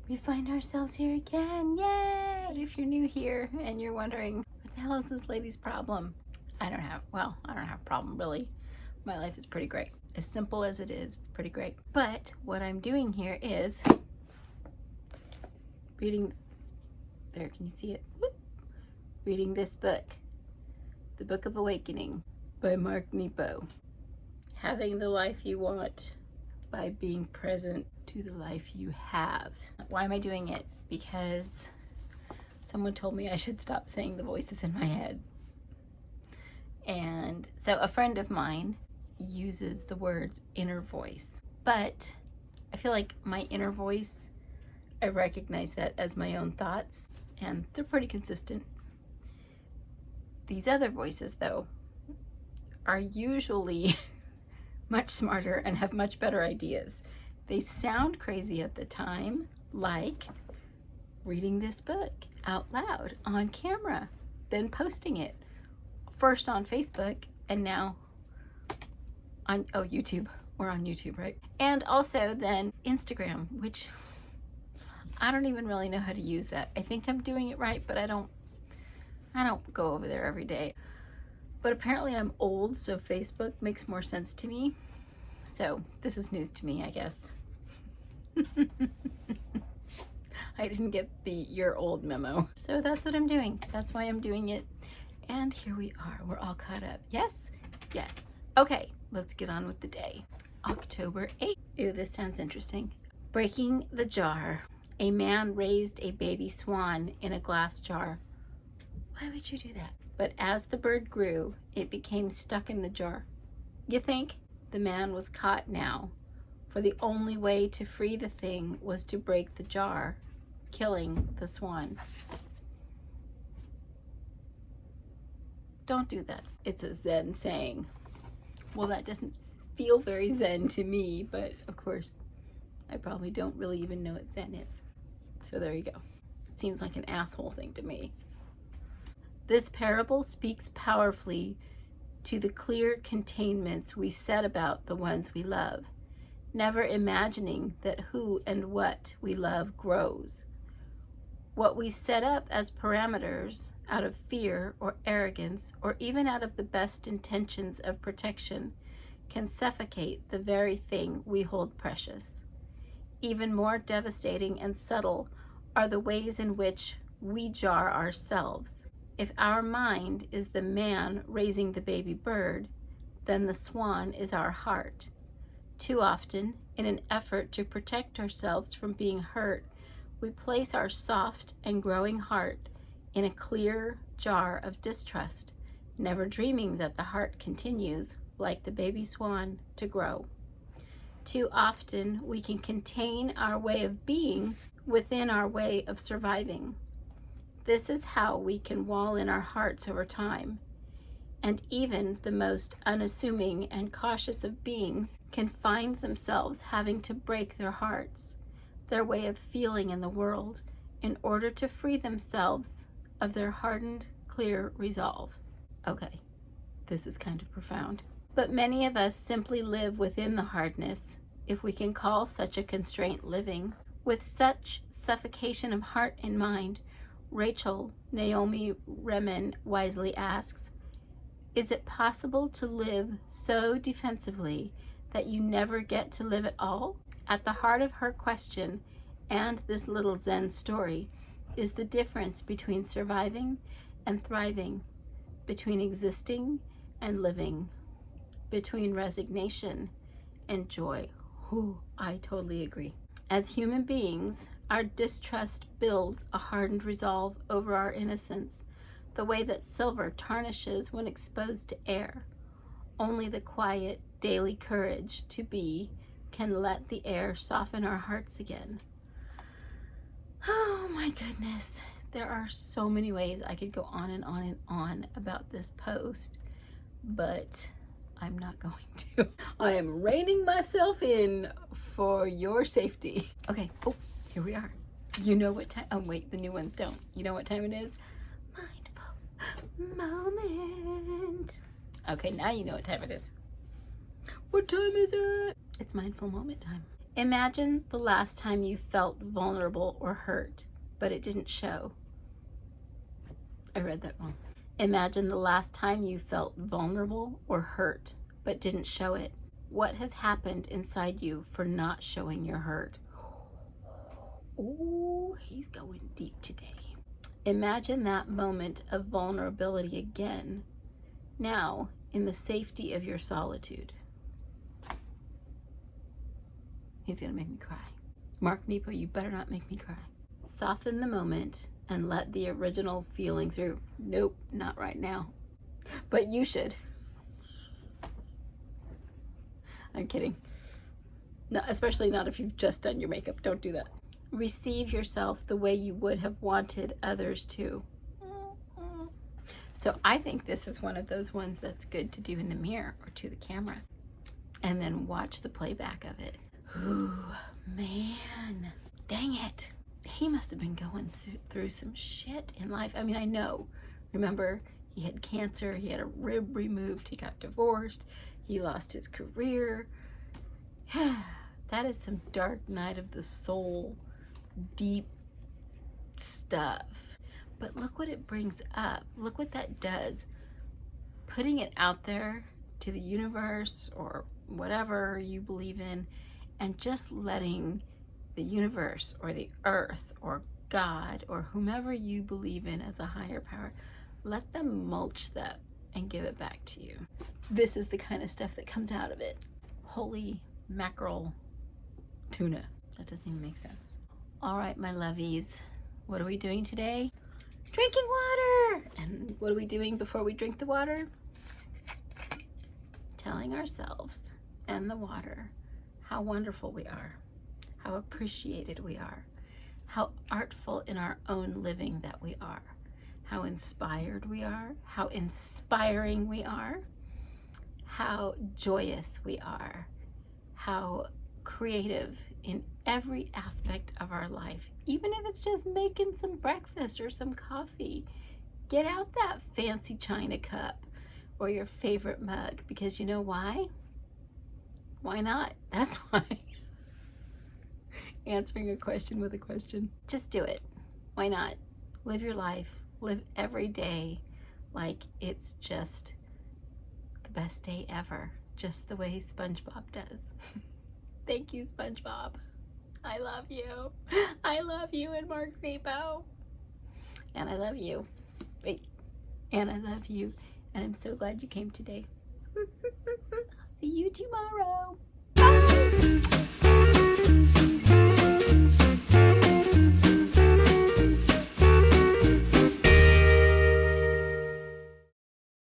We find ourselves here again. Yay! If you're new here and you're wondering, what the hell is this lady's problem? I don't have a problem really. My life is pretty great. As simple as it is, it's pretty great. But what I'm doing here is reading, there, can you see it? Whoop. Reading this book, The Book of Awakening by Nepo. Having the life you want by being present to the life you have. Why am I doing it? Because someone told me I should stop saying the voices in my head. And so a friend of mine uses the words inner voice, but I feel like my inner voice, I recognize that as my own thoughts, and they're pretty consistent. These other voices, though, are usually much smarter and have much better ideas. They sound crazy at the time, like reading this book out loud on camera, then posting it first on Facebook and now on YouTube. We're on YouTube, right? And also then Instagram, which I don't even really know how to use that. I think I'm doing it right, but I don't go over there every day. But apparently I'm old, so Facebook makes more sense to me. So this is news to me, I guess. I didn't get the "you're old" memo. So that's what I'm doing. That's why I'm doing it. And here we are. We're all caught up. Yes? Yes. Okay, let's get on with the day. October 8th. Ooh, this sounds interesting. Breaking the jar. A man raised a baby swan in a glass jar. Why would you do that? But as the bird grew, it became stuck in the jar. You think? The man was caught now, for the only way to free the thing was to break the jar, killing the swan. Don't do that. It's a Zen saying. Well, that doesn't feel very Zen to me, but of course, I probably don't really even know what Zen is. So there you go. It seems like an asshole thing to me. This parable speaks powerfully to the clear containments we set about the ones we love, never imagining that who and what we love grows. What we set up as parameters out of fear or arrogance, or even out of the best intentions of protection, can suffocate the very thing we hold precious. Even more devastating and subtle are the ways in which we jar ourselves. If our mind is the man raising the baby bird, then the swan is our heart. Too often, in an effort to protect ourselves from being hurt, we place our soft and growing heart in a clear jar of distrust, never dreaming that the heart continues, like the baby swan, to grow. Too often, we can contain our way of being within our way of surviving. This is how we can wall in our hearts over time. And even the most unassuming and cautious of beings can find themselves having to break their hearts, their way of feeling in the world, in order to free themselves of their hardened, clear resolve. Okay, this is kind of profound. But many of us simply live within the hardness, if we can call such a constraint living. With such suffocation of heart and mind, Rachel Naomi Remen wisely asks, is it possible to live so defensively that you never get to live at all? At the heart of her question and this little Zen story is the difference between surviving and thriving, between existing and living, between resignation and joy. Ooh, I totally agree. As human beings, our distrust builds a hardened resolve over our innocence, the way that silver tarnishes when exposed to air. Only the quiet, daily courage to be can let the air soften our hearts again. Oh my goodness. There are so many ways I could go on and on and on about this post, but I'm not going to. I am reining myself in for your safety. Okay, oh, here we are. You know what time, oh wait, the new ones don't. You know what time it is? Mindful moment. Okay, now you know what time it is. What time is it? It's mindful moment time. Imagine the last time you felt vulnerable or hurt, but it didn't show. I read that wrong. Imagine the last time you felt vulnerable or hurt, but didn't show it. What has happened inside you for not showing your hurt? Oh, he's going deep today. Imagine that moment of vulnerability again, now in the safety of your solitude. He's gonna make me cry. Mark Nepo, you better not make me cry. Soften the moment and let the original feeling through. Nope, not right now. But you should. I'm kidding. No, especially not if you've just done your makeup. Don't do that. Receive yourself the way you would have wanted others to. So I think this is one of those ones that's good to do in the mirror or to the camera. And then watch the playback of it. Ooh, man. Dang it. He must have been going through some shit in life. I mean, I know. Remember, he had cancer, he had a rib removed, he got divorced, he lost his career. That is some dark night of the soul, deep stuff. But look what it brings up. Look what that does. Putting it out there to the universe or whatever you believe in, and just letting the universe or the earth or God or whomever you believe in as a higher power, let them mulch that and give it back to you. This is the kind of stuff that comes out of it. Holy mackerel tuna. That doesn't even make sense. All right, my lovies, what are we doing today? Drinking water. And what are we doing before we drink the water? Telling ourselves and the water how wonderful we are, how appreciated we are, how artful in our own living that we are, how inspired we are, how inspiring we are, how joyous we are, how creative in every aspect of our life, even if it's just making some breakfast or some coffee. Get out that fancy china cup or your favorite mug, because you know why? Why not? That's why. Answering a question with a question. Just do it. Why not? Live your life. Live every day like it's just the best day ever. Just the way SpongeBob does. Thank you, SpongeBob. I love you. I love you and Mark Nepo. And I love you. Wait. And I love you. And I'm so glad you came today. I'll see you tomorrow.